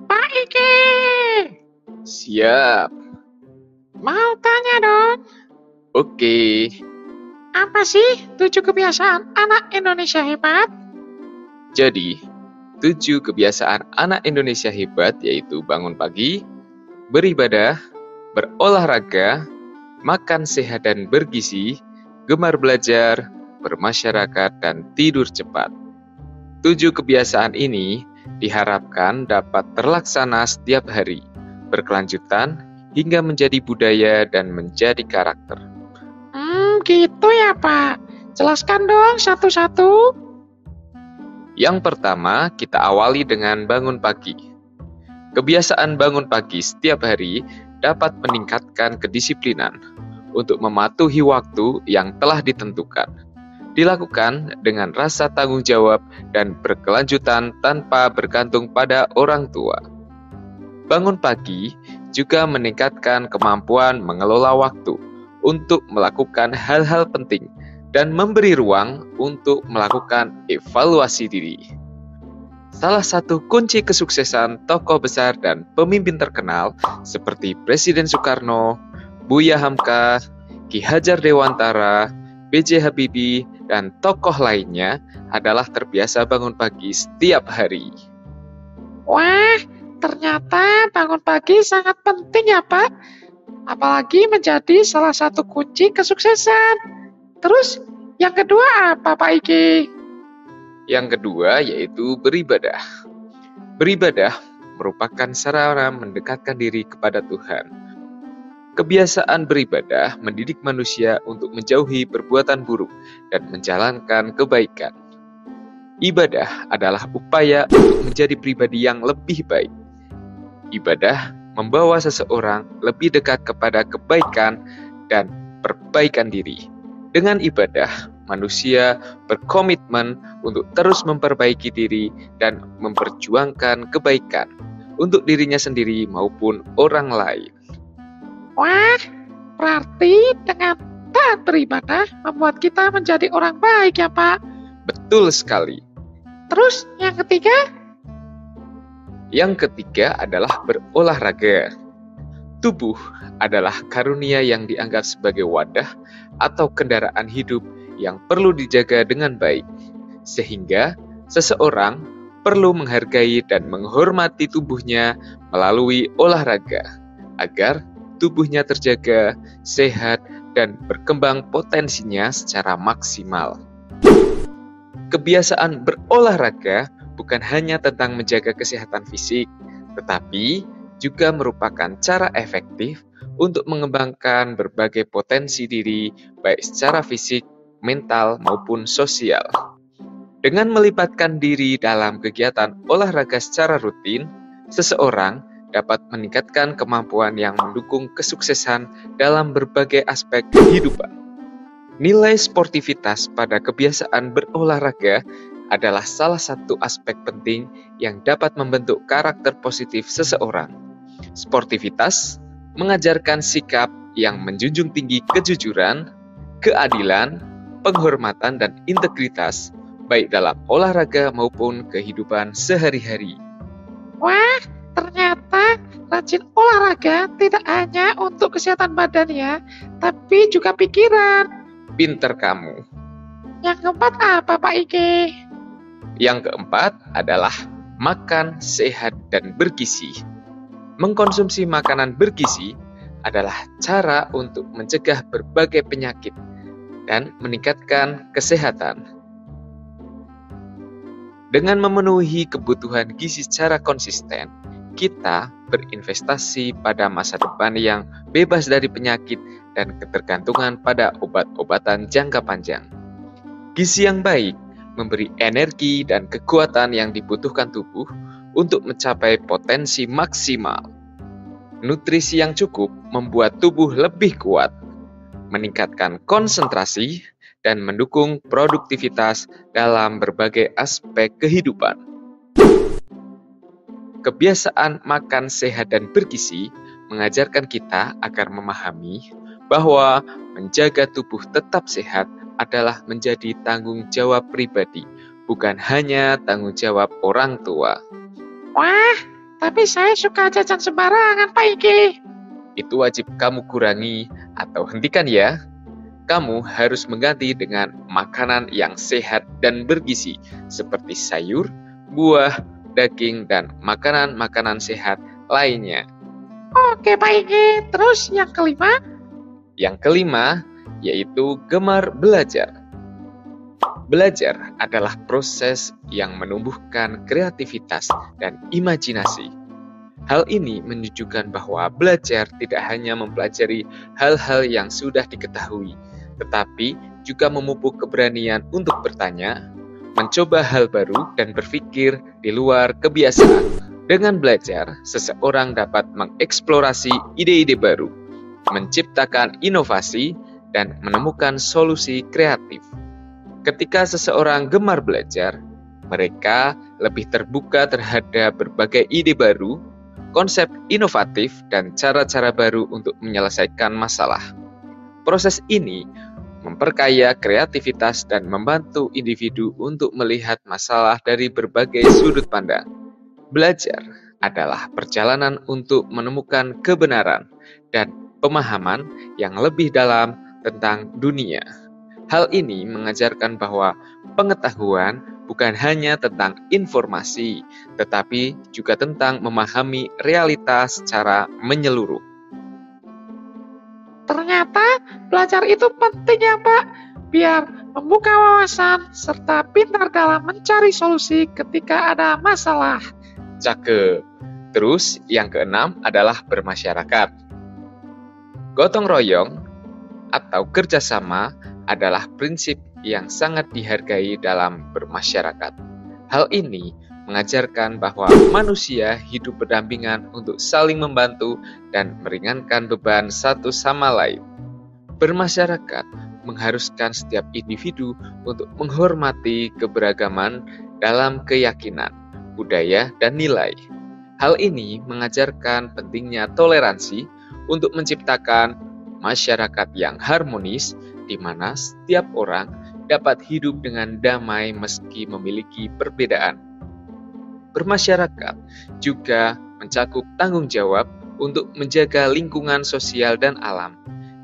Pak Ike, Siap. mau tanya dong, Oke. apa sih 7 kebiasaan anak Indonesia hebat? Jadi, 7 kebiasaan anak Indonesia hebat yaitu bangun pagi, beribadah, berolahraga, makan sehat dan bergizi, gemar belajar, bermasyarakat, dan tidur cepat. 7 kebiasaan ini diharapkan dapat terlaksana setiap hari, berkelanjutan hingga menjadi budaya dan menjadi karakter. Gitu ya Pak. Jelaskan dong satu-satu. Yang pertama, kita awali dengan bangun pagi. Kebiasaan bangun pagi setiap hari dapat meningkatkan kedisiplinan untuk mematuhi waktu yang telah ditentukan. Dilakukan dengan rasa tanggung jawab dan berkelanjutan tanpa bergantung pada orang tua. Bangun pagi juga meningkatkan kemampuan mengelola waktu untuk melakukan hal-hal penting dan memberi ruang untuk melakukan evaluasi diri. Salah satu kunci kesuksesan tokoh besar dan pemimpin terkenal seperti Presiden Soekarno, Buya Hamka, Ki Hajar Dewantara, B.J. Habibie, dan tokoh lainnya adalah terbiasa bangun pagi setiap hari. Wah, ternyata bangun pagi sangat penting ya Pak. Apalagi menjadi salah satu kunci kesuksesan. Terus yang kedua apa Pak Ike? Yang kedua yaitu beribadah. Beribadah merupakan sarana mendekatkan diri kepada Tuhan. Kebiasaan beribadah mendidik manusia untuk menjauhi perbuatan buruk dan menjalankan kebaikan. Ibadah adalah upaya untuk menjadi pribadi yang lebih baik. Ibadah membawa seseorang lebih dekat kepada kebaikan dan perbaikan diri. Dengan ibadah, manusia berkomitmen untuk terus memperbaiki diri dan memperjuangkan kebaikan untuk dirinya sendiri maupun orang lain. Wah, berarti dengan taat beribadah membuat kita menjadi orang baik ya Pak. Betul sekali. Terus yang ketiga? Yang ketiga adalah berolahraga. Tubuh adalah karunia yang dianggap sebagai wadah atau kendaraan hidup yang perlu dijaga dengan baik. Sehingga seseorang perlu menghargai dan menghormati tubuhnya melalui olahraga agar tubuhnya terjaga, sehat, dan berkembang potensinya secara maksimal. Kebiasaan berolahraga bukan hanya tentang menjaga kesehatan fisik, tetapi juga merupakan cara efektif untuk mengembangkan berbagai potensi diri, baik secara fisik, mental, maupun sosial. Dengan melibatkan diri dalam kegiatan olahraga secara rutin, seseorang dapat meningkatkan kemampuan yang mendukung kesuksesan dalam berbagai aspek kehidupan. Nilai sportivitas pada kebiasaan berolahraga adalah salah satu aspek penting yang dapat membentuk karakter positif seseorang. Sportivitas mengajarkan sikap yang menjunjung tinggi kejujuran, keadilan, penghormatan, dan integritas, baik dalam olahraga maupun kehidupan sehari-hari. Wah, ternyata rajin olahraga tidak hanya untuk kesehatan badan ya, tapi juga pikiran. Pinter kamu. Yang keempat apa Pak Ike? Yang keempat adalah makan sehat dan bergizi. Mengkonsumsi makanan bergizi adalah cara untuk mencegah berbagai penyakit dan meningkatkan kesehatan. Dengan memenuhi kebutuhan gizi secara konsisten, kita berinvestasi pada masa depan yang bebas dari penyakit dan ketergantungan pada obat-obatan jangka panjang. Gizi yang baik memberi energi dan kekuatan yang dibutuhkan tubuh untuk mencapai potensi maksimal. Nutrisi yang cukup membuat tubuh lebih kuat, meningkatkan konsentrasi, dan mendukung produktivitas dalam berbagai aspek kehidupan. Kebiasaan makan sehat dan bergizi mengajarkan kita agar memahami bahwa menjaga tubuh tetap sehat adalah menjadi tanggung jawab pribadi, bukan hanya tanggung jawab orang tua. Wah, tapi saya suka jajan sembarangan, Pak Iki. Itu wajib kamu kurangi atau hentikan ya. Kamu harus mengganti dengan makanan yang sehat dan bergizi seperti sayur, buah, daging, dan makanan-makanan sehat lainnya. Oke, Pak Iki. Terus yang kelima? Yang kelima, yaitu gemar belajar. Belajar adalah proses yang menumbuhkan kreativitas dan imajinasi. Hal ini menunjukkan bahwa belajar tidak hanya mempelajari hal-hal yang sudah diketahui, tetapi juga memupuk keberanian untuk bertanya, mencoba hal baru, dan berpikir di luar kebiasaan. Dengan belajar, seseorang dapat mengeksplorasi ide-ide baru, menciptakan inovasi, dan menemukan solusi kreatif. Ketika seseorang gemar belajar, mereka lebih terbuka terhadap berbagai ide baru, konsep inovatif, dan cara-cara baru untuk menyelesaikan masalah. Proses ini memperkaya kreativitas dan membantu individu untuk melihat masalah dari berbagai sudut pandang. Belajar adalah perjalanan untuk menemukan kebenaran dan pemahaman yang lebih dalam tentang dunia. Hal ini mengajarkan bahwa pengetahuan bukan hanya tentang informasi, tetapi juga tentang memahami realitas secara menyeluruh. Ternyata belajar itu penting ya, Pak. Biar membuka wawasan serta pintar dalam mencari solusi ketika ada masalah. Cakep. Terus yang keenam adalah bermasyarakat. Gotong royong atau kerjasama adalah prinsip yang sangat dihargai dalam bermasyarakat. Hal ini mengajarkan bahwa manusia hidup berdampingan untuk saling membantu dan meringankan beban satu sama lain. Bermasyarakat mengharuskan setiap individu untuk menghormati keberagaman dalam keyakinan, budaya, dan nilai. Hal ini mengajarkan pentingnya toleransi untuk menciptakan masyarakat yang harmonis di mana setiap orang dapat hidup dengan damai meski memiliki perbedaan. Bermasyarakat juga mencakup tanggung jawab untuk menjaga lingkungan sosial dan alam.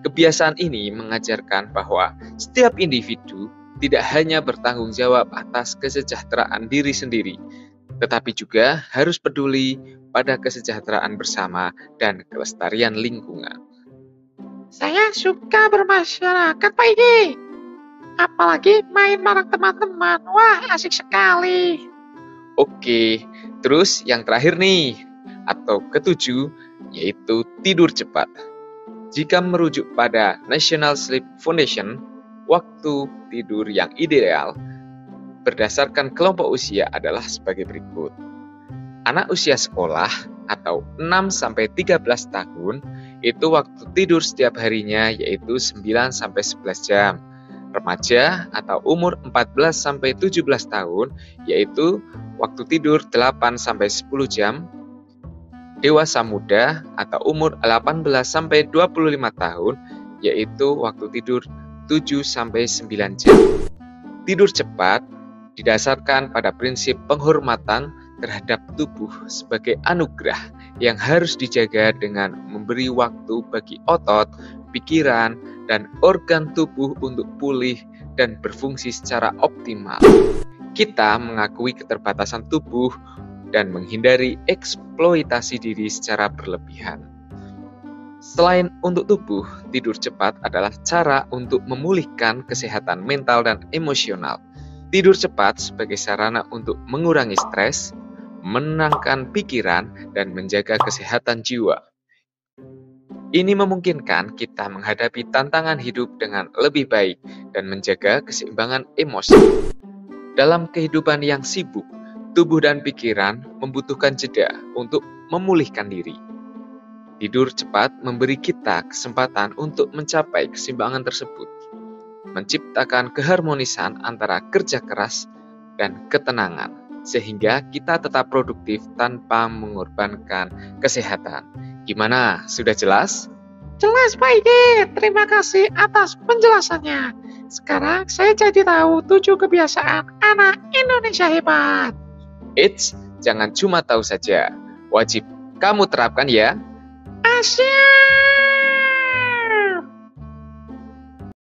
Kebiasaan ini mengajarkan bahwa setiap individu tidak hanya bertanggung jawab atas kesejahteraan diri sendiri, tetapi juga harus peduli pada kesejahteraan bersama dan kelestarian lingkungan. Saya suka bermasyarakat, Pak Iki. Apalagi main bareng teman-teman. Wah, asik sekali. Oke, terus yang terakhir nih, atau ketujuh, yaitu tidur cepat. Jika merujuk pada National Sleep Foundation, waktu tidur yang ideal berdasarkan kelompok usia adalah sebagai berikut. Anak usia sekolah atau 6-13 tahun itu waktu tidur setiap harinya yaitu 9-11 jam. Remaja atau umur 14-17 tahun yaitu waktu tidur 8-10 jam. Dewasa muda atau umur 18-25 tahun yaitu waktu tidur 7-9 jam. Tidur cepat didasarkan pada prinsip penghormatan terhadap tubuh sebagai anugerah yang harus dijaga dengan memberi waktu bagi otot, pikiran, dan organ tubuh untuk pulih dan berfungsi secara optimal. Kita mengakui keterbatasan tubuh dan menghindari eksploitasi diri secara berlebihan. Selain untuk tubuh, tidur cepat adalah cara untuk memulihkan kesehatan mental dan emosional. Tidur cepat sebagai sarana untuk mengurangi stres, menenangkan pikiran, dan menjaga kesehatan jiwa. Ini memungkinkan kita menghadapi tantangan hidup dengan lebih baik dan menjaga keseimbangan emosi. Dalam kehidupan yang sibuk, tubuh dan pikiran membutuhkan jeda untuk memulihkan diri. Tidur cepat memberi kita kesempatan untuk mencapai keseimbangan tersebut, menciptakan keharmonisan antara kerja keras dan ketenangan, sehingga kita tetap produktif tanpa mengorbankan kesehatan. Gimana? Sudah jelas? Jelas, Pak Iki. Terima kasih atas penjelasannya. Sekarang saya jadi tahu 7 kebiasaan anak Indonesia hebat. Eits, jangan cuma tahu saja. Wajib kamu terapkan ya. Asyik.